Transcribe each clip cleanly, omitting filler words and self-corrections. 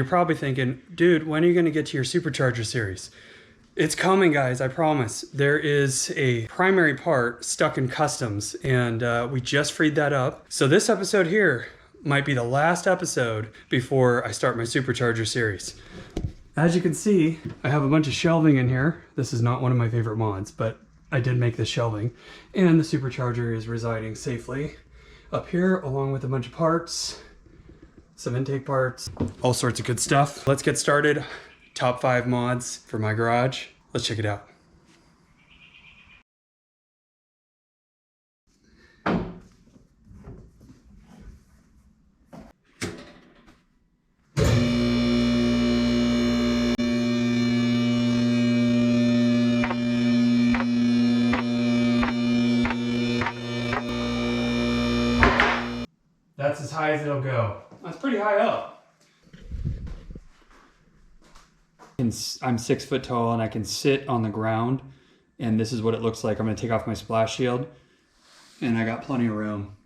you're probably thinking, dude, when are you going to get to your supercharger series? It's coming, guys, I promise. There is a primary part stuck in customs, and we just freed that up. So this episode here might be the last episode before I start my supercharger series. As you can see, I have a bunch of shelving in here. This is not one of my favorite mods, but I did make this shelving. And the supercharger is residing safely up here, along with a bunch of parts, some intake parts, all sorts of good stuff. Let's get started. Top 5 mods for my garage. Let's check it out. That's as high as it'll go. That's pretty high up. I'm 6 foot tall and I can sit on the ground, and this is what it looks like. I'm gonna take off my splash shield and I got plenty of room.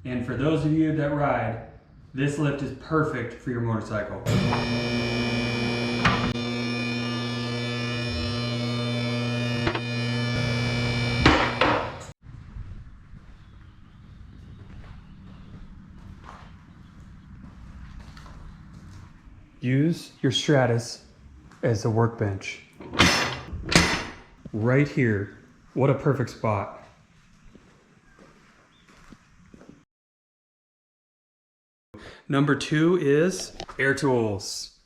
And for those of you that ride, this lift is perfect for your motorcycle. Use your Stratus as a workbench. Right here. What a perfect spot. Number 2 is air tools.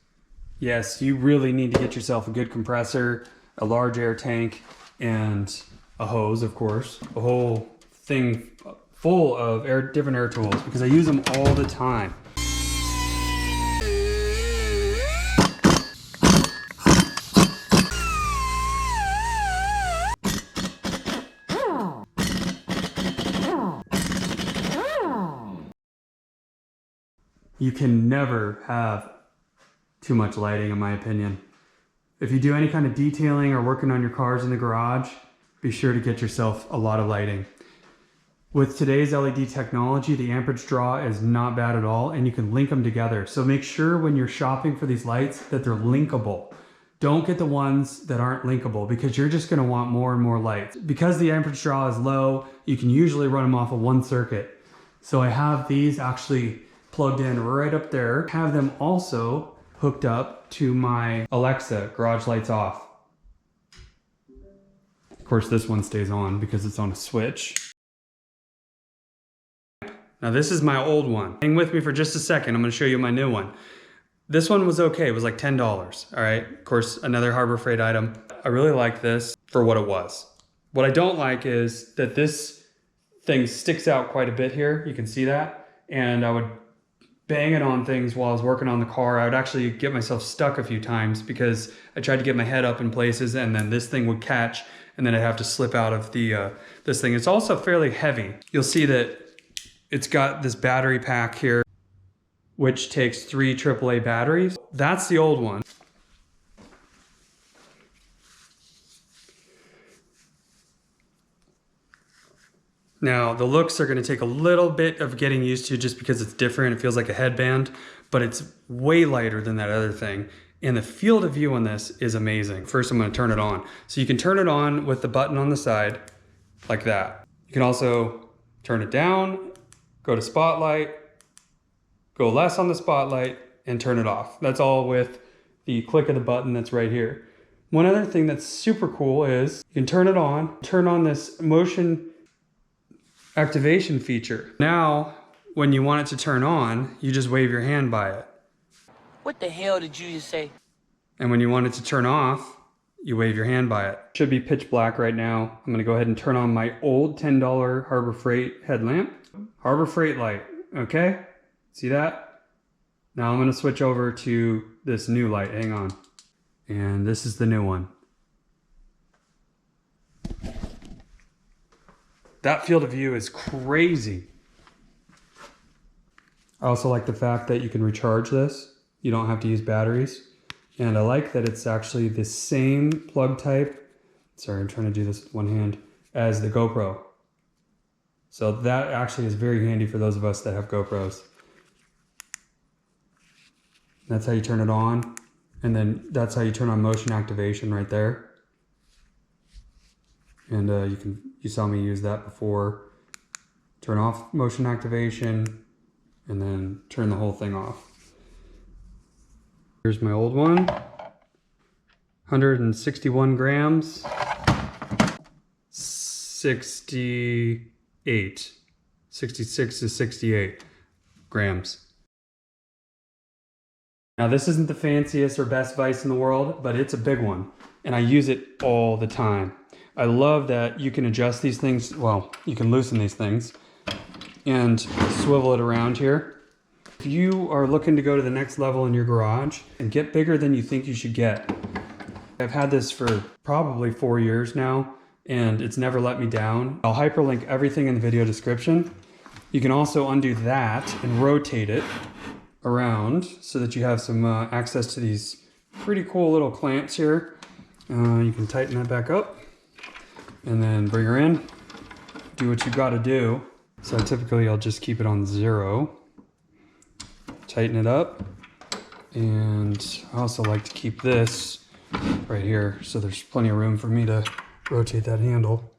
Yes, you really need to get yourself a good compressor, a large air tank, and a hose, of course. A whole thing full of different air tools because I use them all the time. You can never have too much lighting, in my opinion. If you do any kind of detailing or working on your cars in the garage, be sure to get yourself a lot of lighting. With today's LED technology, the amperage draw is not bad at all, and you can link them together. So make sure when you're shopping for these lights that they're linkable. Don't get the ones that aren't linkable because you're just gonna want more and more lights. Because the amperage draw is low, you can usually run them off of one circuit. So I have these actually plugged in right up there. Have them also hooked up to my Alexa, garage lights off. Of course, this one stays on because it's on a switch. Now this is my old one. Hang with me for just a second. I'm gonna show you my new one. This one was okay, it was like $10, all right? Of course, another Harbor Freight item. I really like this for what it was. What I don't like is that this thing sticks out quite a bit here. You can see that. And I would bang it on things while I was working on the car. I would actually get myself stuck a few times because I tried to get my head up in places and then this thing would catch and then I'd have to slip out of the this thing. It's also fairly heavy. You'll see that it's got this battery pack here, which takes 3 AAA batteries. That's the old one. Now, the looks are going to take a little bit of getting used to just because it's different. It feels like a headband, but it's way lighter than that other thing. And the field of view on this is amazing. First, I'm going to turn it on. So you can turn it on with the button on the side like that. You can also turn it down, go to spotlight, go less on the spotlight, and turn it off. That's all with the click of the button that's right here. One other thing that's super cool is you can turn it on, turn on this motion activation feature. Now, when you want it to turn on, you just wave your hand by it. What the hell did you just say? And when you want it to turn off, you wave your hand by it. Should be pitch black right now. I'm gonna go ahead and turn on my old $10 Harbor Freight headlamp. Harbor Freight light, okay? See that? Now I'm gonna switch over to this new light, hang on. And this is the new one. That field of view is crazy. I also like the fact that you can recharge this. You don't have to use batteries. You And I like that it's actually the same plug type, sorry, I'm trying to do this with one hand, as the GoPro. So that actually is very handy for those of us that have GoPros. That's how you turn it on. And then that's how you turn on motion activation right there. And you saw me use that before. Turn off motion activation and then turn the whole thing off. Here's my old one. 161 grams. 66 to 68 grams. Now this isn't the fanciest or best vise in the world, but it's a big one. And I use it all the time. I love that you can adjust these things. Well, you can loosen these things and swivel it around here. If you are looking to go to the next level in your garage and get bigger than you think you should get, I've had this for probably 4 years now and it's never let me down. I'll hyperlink everything in the video description. You can also undo that and rotate it around so that you have some access to these pretty cool little clamps here. You can tighten that back up and then bring her in. Do what you got to do. So typically I'll just keep it on 0. Tighten it up, and I also like to keep this right here so there's plenty of room for me to rotate that handle.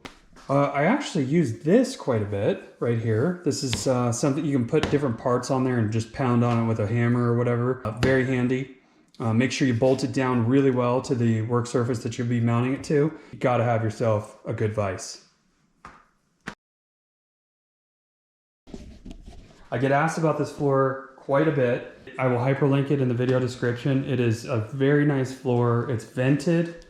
I actually use this quite a bit right here. This is something you can put different parts on there and just pound on it with a hammer or whatever. Very handy. Make sure you bolt it down really well to the work surface that you'll be mounting it to. You gotta have yourself a good vise. I get asked about this floor quite a bit. I will hyperlink it in the video description. It is a very nice floor. It's vented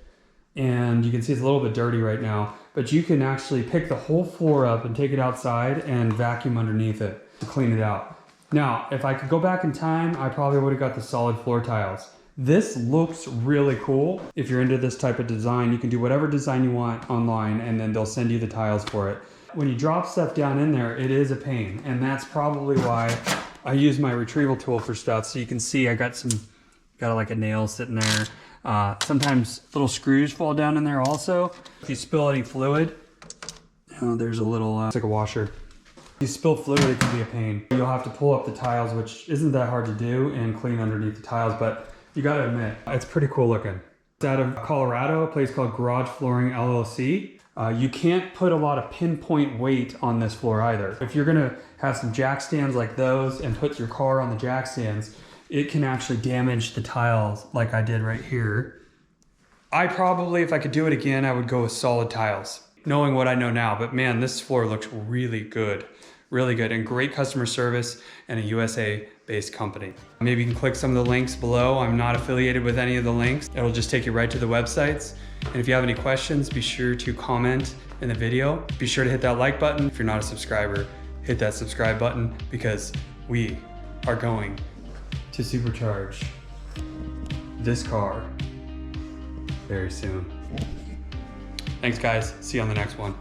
and you can see it's a little bit dirty right now, but you can actually pick the whole floor up and take it outside and vacuum underneath it to clean it out. Now, if I could go back in time, I probably would have got the solid floor tiles. This looks really cool. If you're into this type of design, you can do whatever design you want online and then they'll send you the tiles for it. When you drop stuff down in there, it is a pain, and that's probably why I use my retrieval tool for stuff. So you can see I got like a nail sitting there. Sometimes little screws fall down in there also. If you spill any fluid, there's a little, it's like a washer. If you spill fluid, it can be a pain. You'll have to pull up the tiles, which isn't that hard to do, and clean underneath the tiles, but you gotta admit, it's pretty cool looking. It's out of Colorado, a place called Garage Flooring LLC. You can't put a lot of pinpoint weight on this floor either. If you're gonna have some jack stands like those and put your car on the jack stands, it can actually damage the tiles like I did right here. I probably, if I could do it again, I would go with solid tiles, knowing what I know now. But man, this floor looks really good, and great customer service and a USA-based company. Maybe you can click some of the links below. I'm not affiliated with any of the links. It'll just take you right to the websites. And if you have any questions, be sure to comment in the video. Be sure to hit that like button. If you're not a subscriber, hit that subscribe button because we are going to supercharge this car very soon. Thanks guys, see you on the next one.